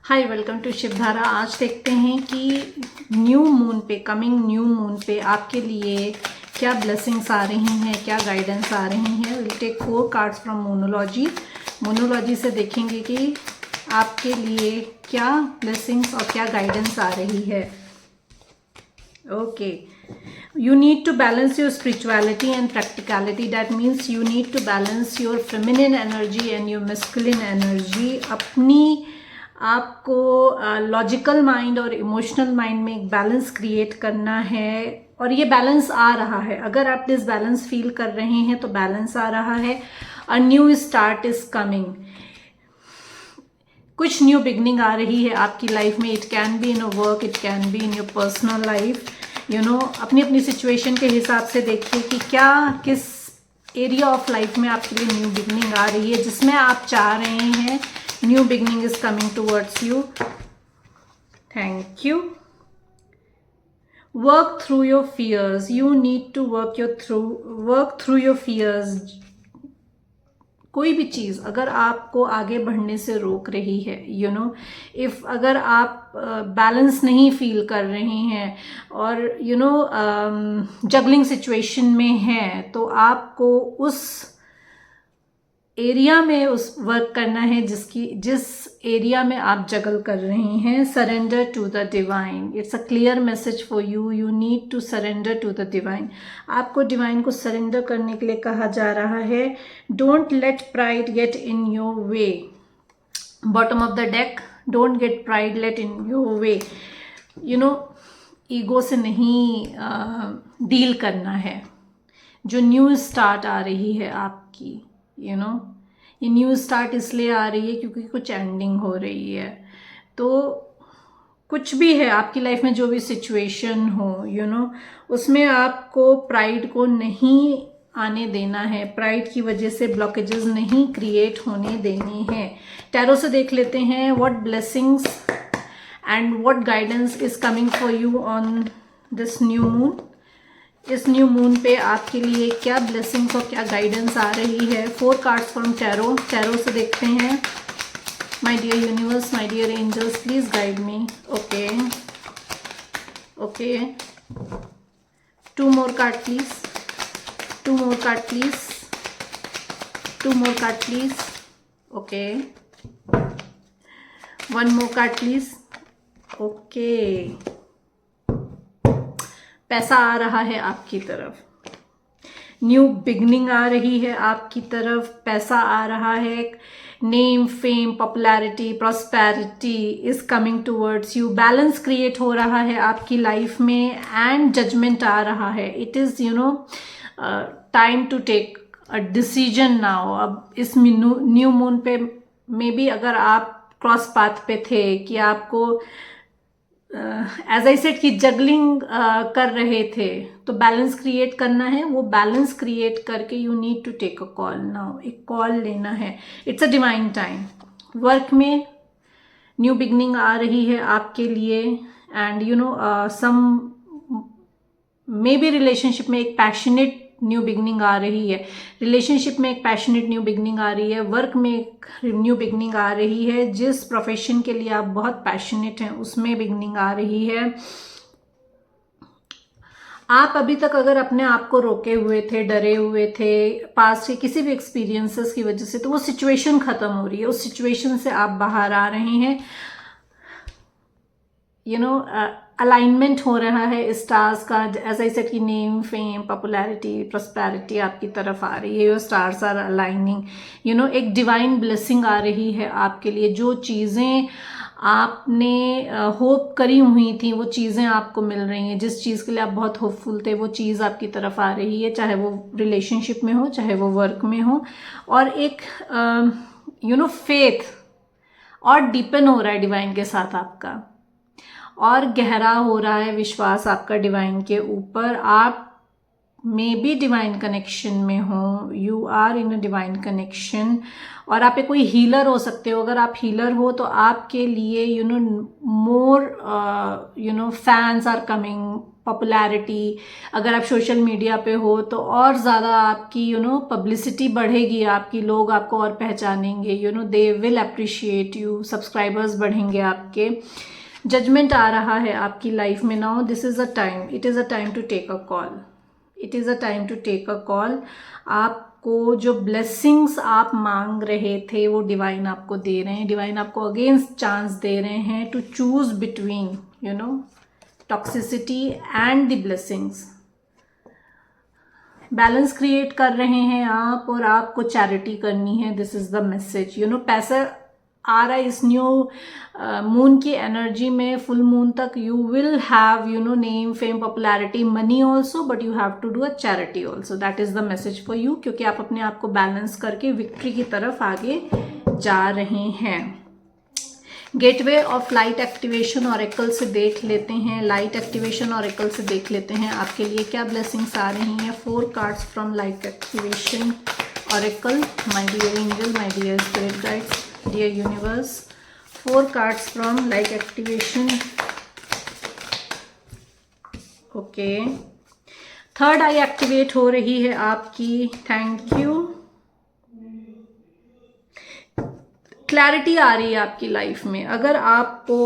Hi, welcome to Shivdhara. आज देखते हैं कि न्यू मून पे, कमिंग न्यू मून पे आपके लिए क्या ब्लेसिंग्स आ रही हैं, क्या गाइडेंस आ रही हैं। Will take 4 cards from monology. Monology से देखेंगे कि आपके लिए क्या ब्लेसिंग्स और क्या गाइडेंस आ रही है। Okay, you need to balance your spirituality and practicality. That means you need to balance your feminine energy and your masculine energy. अपनी आपको लॉजिकल माइंड और इमोशनल माइंड में एक बैलेंस क्रिएट करना है, और ये बैलेंस आ रहा है। अगर आप डिसबैलेंस फील कर रहे हैं तो बैलेंस आ रहा है। A new start is coming. कुछ न्यू बिगनिंग आ रही है आपकी लाइफ में। It can be in a work, it can be in your personal life. अपनी अपनी सिचुएशन के हिसाब से देखिए कि क्या किस एरिया ऑफ लाइफ में आपके लिए न्यू बिगनिंग आ रही है, जिसमें आप चाह रहे हैं new beginning is coming towards you. Thank you. Work through your fears. You need to work through your fears. कोई भी चीज़ अगर आपको आगे बढ़ने से रोक रही है, इफ़ अगर आप बैलेंस नहीं फील कर रहे हैं और जगलिंग सिचुएशन में हैं, तो आपको उस एरिया में उस वर्क करना है जिस एरिया में आप जगल कर रहे हैं। Surrender to the divine. It's a clear message for you. You need to surrender to the divine. आपको डिवाइन को सरेंडर करने के लिए कहा जा रहा है। Don't let pride get in your way. Bottom of the deck, don't get pride let in your way. Ego से नहीं डील करना है। जो न्यू स्टार्ट आ रही है आपकी, ये न्यू स्टार्ट इसलिए आ रही है क्योंकि कुछ एंडिंग हो रही है। तो कुछ भी है आपकी लाइफ में, जो भी सिचुएशन हो, उसमें आपको प्राइड को नहीं आने देना है। प्राइड की वजह से ब्लॉकेजेस नहीं क्रिएट होने देने हैं। टैरो से देख लेते हैं what blessings and what guidance is coming for you on this new moon. इस न्यू मून पे आपके लिए क्या ब्लेसिंग्स और क्या गाइडेंस आ रही है। 4 कार्ड्स फ्रॉम टैरो। टैरो से देखते हैं। My dear universe, my dear angels, please guide me. Okay, 2 more card please. 2 more card please. 2 more card please. Okay, 1 more card please. Okay, पैसा आ रहा है आपकी तरफ। न्यू बिगनिंग आ रही है आपकी तरफ। पैसा आ रहा है। Name, fame, popularity, prosperity is coming towards you. Balance create हो रहा है आपकी लाइफ में एंड जजमेंट आ रहा है। It is time to take a decision now. अब इस न्यू मून पे मे बी अगर आप क्रॉस पाथ पे थे कि आपको एज आई सेड कि जगलिंग कर रहे थे, तो बैलेंस क्रिएट करना है। वो बैलेंस क्रिएट करके you need to take a call now. एक कॉल लेना है। It's a divine time. Work में न्यू बिगनिंग आ रही है आपके लिए and some maybe relationship में एक पैशनेट न्यू बिगनिंग आ रही है। रिलेशनशिप में एक पैशनेट न्यू बिगनिंग आ रही है। वर्क में एक न्यू बिगनिंग आ रही है। जिस प्रोफेशन के लिए आप बहुत पैशनेट हैं उसमें बिगनिंग आ रही है। आप अभी तक अगर अपने आप को रोके हुए थे, डरे हुए थे पास्ट के किसी भी एक्सपीरियंसेस की वजह से, तो वो सिचुएशन खत्म हो रही है। उस सिचुएशन से आप बाहर आ रहे हैं। अलाइनमेंट हो रहा है स्टार्स का। एज आई सेड कि नेम, फेम, पॉपुलैरिटी, प्रॉस्पेरिटी आपकी तरफ आ रही है। Your stars are aligning. एक डिवाइन ब्लेसिंग आ रही है आपके लिए। जो चीज़ें आपने होप करी हुई थी वो चीज़ें आपको मिल रही हैं। जिस चीज़ के लिए आप बहुत होपफुल थे वो चीज़ आपकी तरफ आ रही है, चाहे वो रिलेशनशिप में हो, चाहे वो वर्क में हो। और एक फेथ और डीपन हो रहा है डिवाइन के साथ आपका, और गहरा हो रहा है विश्वास आपका डिवाइन के ऊपर। आप मे बी डिवाइन कनेक्शन में हो, you are in a divine connection, और आप कोई हीलर हो सकते हो। अगर आप हीलर हो तो आपके लिए मोर फैंस आर कमिंग, पॉपुलैरिटी। अगर आप सोशल मीडिया पे हो तो और ज़्यादा आपकी पब्लिसिटी बढ़ेगी आपकी, लोग आपको और पहचानेंगे, they will appreciate you, subscribers बढ़ेंगे आपके। जजमेंट आ रहा है आपकी लाइफ में। Now this is a time, it is a time to take a call, it is a time to take a call. आपको जो ब्लेसिंग्स आप मांग रहे थे वो डिवाइन आपको दे रहे हैं। डिवाइन आपको अगेंस्ट चांस दे रहे हैं to choose between toxicity and the blessings. Balance create कर रहे हैं आप, और आपको चैरिटी करनी है। This is the message. पैसा आ रहा है इस न्यू मून की एनर्जी में। फुल मून तक you will have name, fame, popularity, money also, but you have to do a charity also. That is the message for you, क्योंकि आप अपने आप को बैलेंस करके विक्ट्री की तरफ आगे जा रहे हैं। Gateway of light activation oracle से देख लेते हैं, लाइट एक्टिवेशन ऑरेकल से देख लेते हैं आपके लिए क्या ब्लेसिंग्स आ रही हैं। 4 cards from light activation oracle, my dear angel, my dear spirit guides, dear universe. 4 cards from light activation. Okay, third eye activate हो रही है आपकी। Thank you. क्लैरिटी आ रही है आपकी लाइफ में। अगर आपको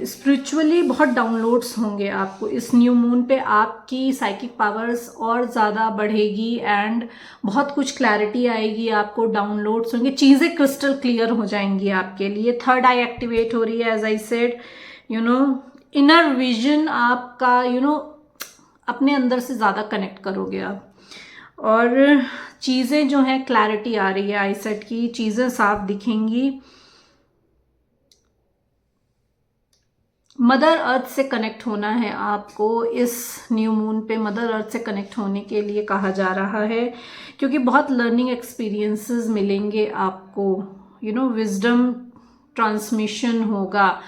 स्पिरिचुअली बहुत डाउनलोड्स होंगे आपको इस न्यू मून पे, आपकी साइकिक पावर्स और ज़्यादा बढ़ेगी एंड बहुत कुछ क्लैरिटी आएगी आपको, डाउनलोड्स होंगे, चीज़ें क्रिस्टल क्लियर हो जाएंगी आपके लिए। थर्ड आई एक्टिवेट हो रही है, as I said inner vision आपका अपने अंदर से ज़्यादा कनेक्ट करोगे आप, और चीज़ें जो हैं क्लैरिटी आ रही है आईसेट की, चीज़ें साफ दिखेंगी। मदर अर्थ से कनेक्ट होना है आपको इस न्यू मून पे। मदर अर्थ से कनेक्ट होने के लिए कहा जा रहा है, क्योंकि बहुत लर्निंग एक्सपीरियंसेस मिलेंगे आपको, विजडम ट्रांसमिशन होगा।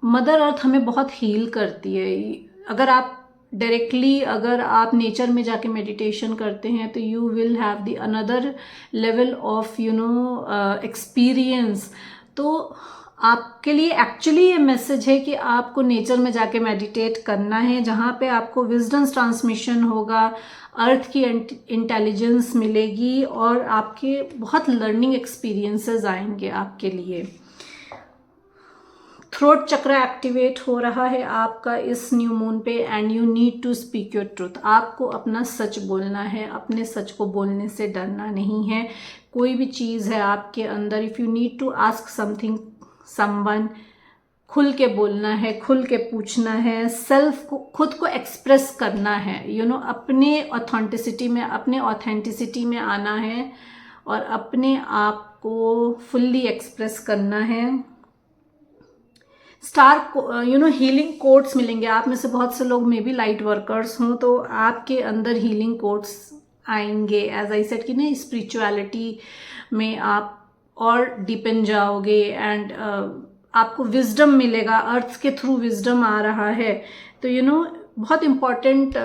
मदर अर्थ हमें बहुत हील करती है। अगर आप डायरेक्टली अगर आप नेचर में जाके मेडिटेशन करते हैं तो you will have the another level of experience. तो आपके लिए एक्चुअली ये मैसेज है कि आपको नेचर में जाके मेडिटेट करना है, जहाँ पे आपको विजडम ट्रांसमिशन होगा, अर्थ की इंटेलिजेंस मिलेगी, और आपके बहुत लर्निंग एक्सपीरियंसेस आएंगे आपके लिए। थ्रोट चक्र एक्टिवेट हो रहा है आपका इस न्यू मून पे, and you need to speak your truth. आपको अपना सच बोलना है, अपने सच को बोलने से डरना नहीं है। कोई भी चीज़ है आपके अंदर, if you need to ask something someone, खुल के बोलना है, खुल के पूछना है, सेल्फ को, खुद को एक्सप्रेस करना है, अपने ऑथेंटिसिटी में आना है, और अपने आप को फुल्ली एक्सप्रेस करना है। स्टार हीलिंग कोड्स मिलेंगे। आप में से बहुत से लोग मे बी लाइट वर्कर्स हों, तो आपके अंदर हीलिंग कोड्स आएंगे। एज आई सेड कि ना, स्पिरिचुअलिटी में आप और डीपन जाओगे, एंड आपको विजडम मिलेगा, अर्थ के थ्रू विजडम आ रहा है। तो बहुत इंपॉर्टेंट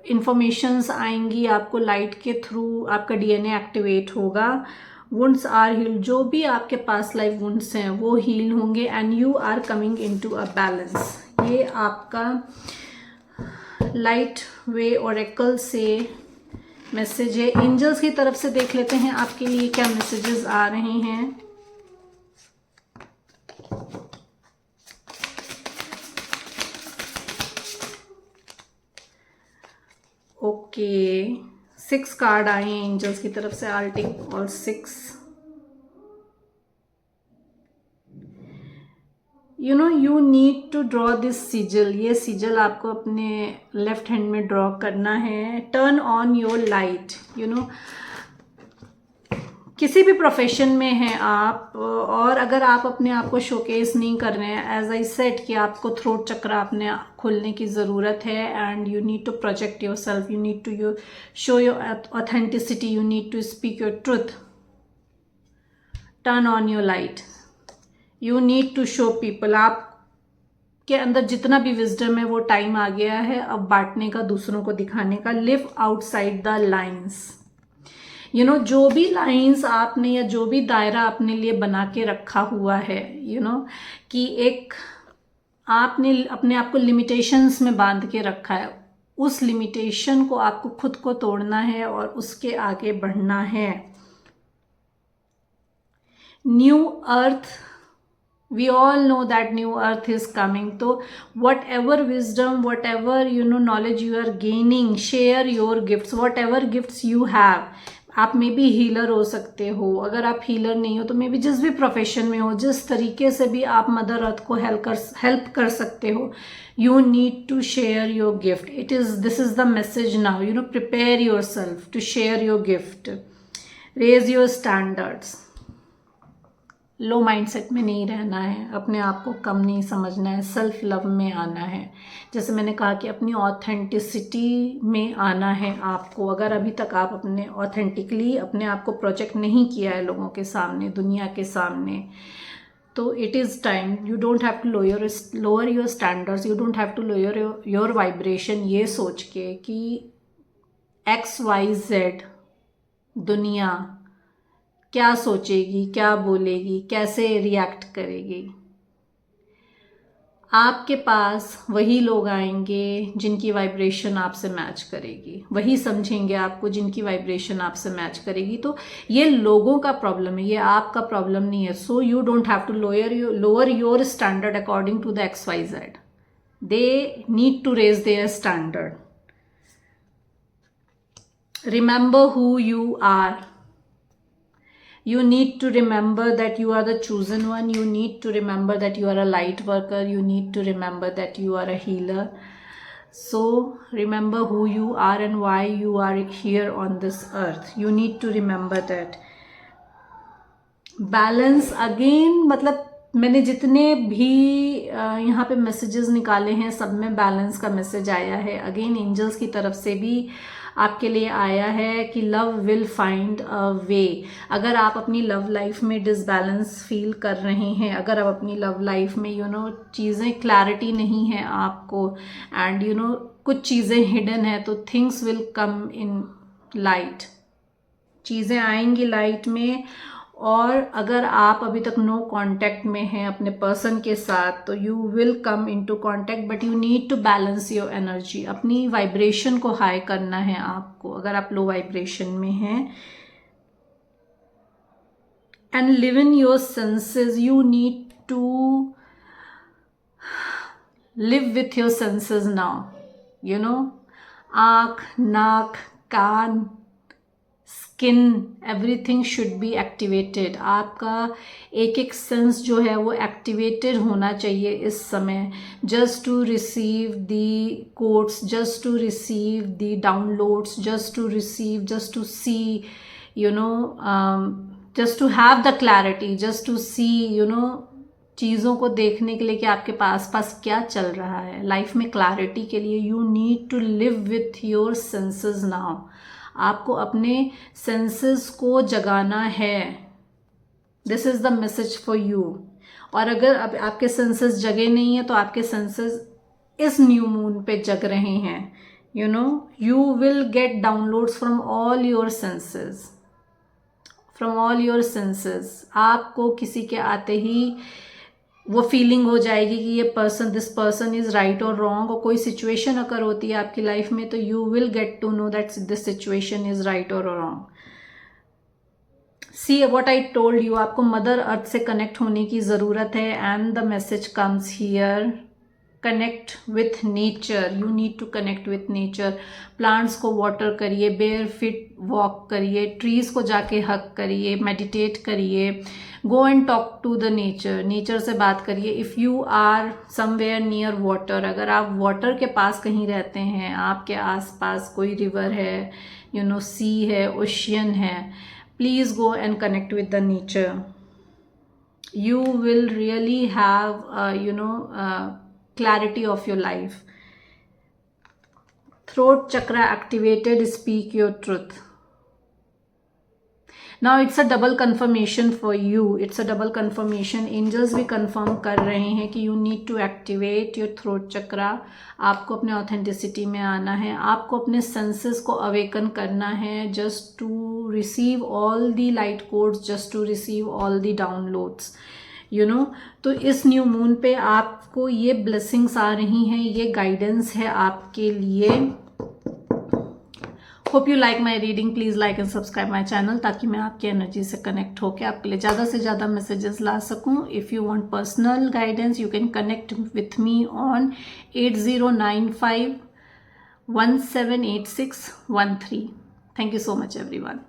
इंफॉर्मेशंस आएंगी आपको लाइट के थ्रू। आपका डीएनए एक्टिवेट होगा। वुंड्स आर हील, जो भी आपके पास लाइफ वुंड्स हैं वो हील होंगे, and you are coming into a balance. ये आपका लाइट वे ऑरेकल से मैसेज है। एंजल्स की तरफ से देख लेते हैं आपके लिए क्या मैसेजेस आ रहे हैं। ओके, 6 कार्ड आए हैं एंजल्स की तरफ से। I take all 6। You need to draw this sigil. ये सिजल आपको अपने लेफ्ट हैंड में ड्रॉ करना है। Turn on your light. किसी भी प्रोफेशन में हैं आप, और अगर आप अपने आप को शोकेस नहीं कर रहे हैं, एज आई सेड कि आपको थ्रोट चक्र अपने खोलने की ज़रूरत है, and you need to project yourself, you need to show your authenticity, you need to speak your truth. Turn on your light, you need to show people. आप के अंदर जितना भी विजडम है वो टाइम आ गया है अब बांटने का, दूसरों को दिखाने का। Live outside the lines. जो भी लाइंस आपने या जो भी दायरा अपने लिए बना के रखा हुआ है, कि एक आपने अपने आप को लिमिटेशंस में बांध के रखा है, उस लिमिटेशन को आपको खुद को तोड़ना है और उसके आगे बढ़ना है। New earth, we all know that new earth is coming. So whatever wisdom, whatever knowledge you are gaining, share your gifts, whatever gifts you have. आप मे बी हीलर हो सकते हो, अगर आप हीलर नहीं हो तो मे बी जिस भी प्रोफेशन में हो, जिस तरीके से भी आप मदर अर्थ को हेल्प कर सकते हो, you need to share your gift. This is the message now, prepare yourself to share your gift, raise your standards. Low mindset में नहीं रहना है, अपने आप को कम नहीं समझना है, सेल्फ लव में आना है। जैसे मैंने कहा कि अपनी ऑथेंटिसिटी में आना है आपको। अगर अभी तक आप अपने ऑथेंटिकली अपने आप को प्रोजेक्ट नहीं किया है लोगों के सामने, दुनिया के सामने, तो it is time. You don't have to lower your standards, you don't have to lower your vibration ये सोच के कि XYZ दुनिया क्या सोचेगी, क्या बोलेगी, कैसे रिएक्ट करेगी। आपके पास वही लोग आएंगे जिनकी वाइब्रेशन आपसे मैच करेगी, वही समझेंगे आपको जिनकी वाइब्रेशन आपसे मैच करेगी। तो ये लोगों का प्रॉब्लम है, ये आपका प्रॉब्लम नहीं है। So you don't have to lower your standard according to the XYZ। They need to raise their standard. Remember who you are. You need to remember that you are the chosen one. You need to remember that you are a light worker. You need to remember that you are a healer. So remember who you are and why you are here on this earth. You need to remember that. Balance again, मतलब मैंने जितने भी यहाँ पे messages निकाले हैं सब में बैलेंस का मैसेज आया है। अगेन एंजल्स की तरफ से भी आपके लिए आया है कि लव विल फाइंड अ वे। अगर आप अपनी लव लाइफ में डिसबैलेंस फील कर रहे हैं, अगर आप अपनी लव लाइफ में चीज़ें क्लैरिटी नहीं है आपको, एंड कुछ चीज़ें हिडन है, तो things will come in light. चीज़ें आएंगी लाइट में। और अगर आप अभी तक नो कांटेक्ट में हैं अपने पर्सन के साथ, तो you will come into contact, but you need to balance your energy. अपनी वाइब्रेशन को हाई करना है आपको अगर आप लो वाइब्रेशन में हैं। And live in your senses. You need to live with your senses now. आँख, नाक, कान, skin, everything should be activated. आपका एक एक सेंस जो है वो एक्टिवेटेड होना चाहिए इस समय, just to receive the codes, just to receive the downloads, just to receive, just to see, just to have the clarity, just to see, चीज़ों को देखने के लिए कि आपके पास क्या चल रहा है लाइफ में। क्लैरिटी के लिए you need to live with your senses now. आपको अपने सेंसेस को जगाना है। This is the message for you. और अगर अब आपके सेंसेस जगे नहीं हैं तो आपके सेंसेस इस न्यू मून पे जग रहे हैं। You will gate downloads from all your senses, from all your senses. आपको किसी के आते ही वो फीलिंग हो जाएगी कि ये दिस पर्सन इज राइट और रॉन्ग। और कोई सिचुएशन अगर होती है आपकी लाइफ में तो you will get to know that this situation is right और wrong. See what I told you, आपको मदर अर्थ से कनेक्ट होने की ज़रूरत है। And the message comes here, connect with nature. You need to connect with nature. Plants को water करिए, bare feet walk करिए, ट्रीज को जाके हक करिए, मेडिटेट करिए, go and talk to the nature. Nature से बात करिए। If you are somewhere near water, अगर आप वाटर के पास कहीं रहते हैं, आपके आसपास कोई रिवर है, सी है, ओशियन है, please go and connect with the nature. You will really have clarity of your life. Throat chakra activated, speak your truth. Now it's a double confirmation for you, it's a double confirmation. Angels भी confirm कर रहे हैं कि you need to activate your throat chakra. आपको अपने authenticity में आना है, आपको अपने सेंसेस को अवेकन करना है, just to receive all the light codes, just to receive all the downloads, you know. तो इस न्यू मून पे आपको ये ब्लेसिंग्स आ रही हैं, ये गाइडेंस है आपके लिए. Hope you like my reading. Please like and subscribe my channel, ताकि मैं आपकी एनर्जी से कनेक्ट होकर आपके लिए ज़्यादा से ज़्यादा मैसेजेस ला सकूँ. If you want personal guidance you can connect with me on 8095178613. Thank you so much everyone.